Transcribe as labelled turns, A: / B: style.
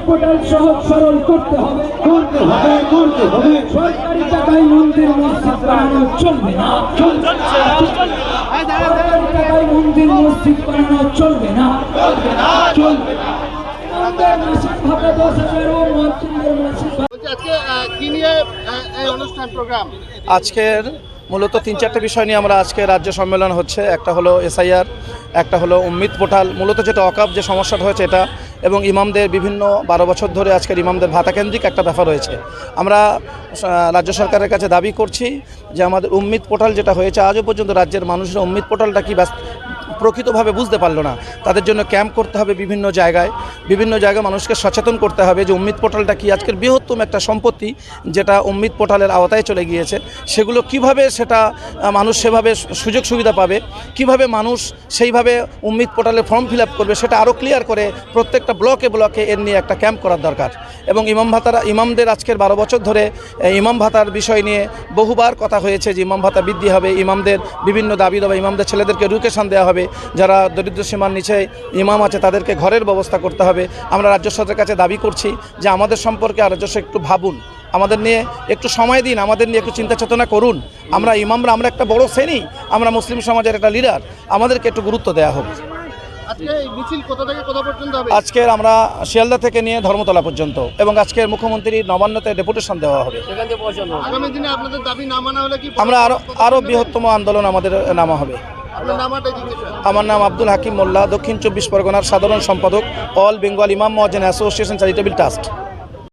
A: Portal সহজ সরল করতে হবে। সরকারি টাকায় মন্দির মসজিদ বানানো চলবে না। সরকারি টাকায় মন্দির মসজিদ বানানো চলবে না।
B: আজকের মূলত ৩-৪টা বিষয় নিয়ে আমরা আজকে রাজ্য সম্মেলন হচ্ছে। একটা হলো এসআইআর, একটা হলো উম্মিদ পোর্টাল, মূলত যেটা অকাপ যে সমস্যাটা হয়েছে এটা, এবং ইমামদের বিভিন্ন 12 বছর ধরে আজকের ইমামদের ভাতা কেন্দ্রিক একটা ব্যাপার রয়েছে। আমরা রাজ্য সরকারের কাছে দাবি করছি যে আমাদের উম্মিদ পোর্টাল যেটা হয়েছে, আজও পর্যন্ত রাজ্যের মানুষের উম্মিদ পোর্টালটা কি প্রকৃতভাবে বুঝতে পারলো না। তাদের জন্য ক্যাম্প করতে হবে বিভিন্ন জায়গায় মানুষকে সচেতন করতে হবে যে উম্মিদ পোর্টালটা কি আজকের বৃহত্তম একটা সম্পত্তি যেটা উম্মিদ পোর্টালের আওতায় চলে গিয়েছে। সেগুলো কিভাবে সেটা মানুষ সেভাবে সুযোগ সুবিধা পাবে, কিভাবে মানুষ সেইভাবে উম্মিদ পোর্টালে ফর্ম ফিল আপ করবে, সেটা আরও ক্লিয়ার করে প্রত্যেকটা ব্লকে এর নিয়ে একটা ক্যাম্প করার দরকার। এবং ইমামদের আজকের 12 বছর ধরে ইমাম ভাতার বিষয় নিয়ে বহুবার কথা হয়েছে যে ইমাম ভাতা বৃদ্ধি হবে, ইমামদের বিভিন্ন দাবি দাবা, ইমামদের ছেলেদেরকে এডুকেশন দেওয়া হবে, যারা দরিদ্র সীমার নিচে ইমাম আছে তাদেরকে ঘরের ব্যবস্থা করতে হবে। আমরা রাজ্য সরকারের কাছে দাবি করছি যে আমাদের সম্পর্কে রাজ্য সরকার একটু ভাবুন, আমাদের নিয়ে একটু সময় দিন, আমাদের নিয়ে একটু চিন্তা চেতনা করুন। আমরা ইমামরা, আমরা একটা বড় শ্রেণী, আমরা মুসলিম সমাজের একটা লিডার, আমাদেরকে একটু গুরুত্ব দেওয়া হোক। আজকের আমরা শিয়ালদা থেকে নিয়ে ধর্মতলা পর্যন্ত, এবং আজকের মুখ্যমন্ত্রীর নবান্নতে ডেপুটেশন দেওয়া হবে। আমরা আরও বৃহত্তম আন্দোলন আমাদের নামা হবে। আমার নাম আব্দুল হাকিম মোল্লা, দক্ষিণ 24 পরগনার সাধারণ সম্পাদক, অল বেঙ্গল ইমাম মুয়াজ্জিন অ্যাসোসিয়েশন চ্যারিটেবল ট্রাস্ট।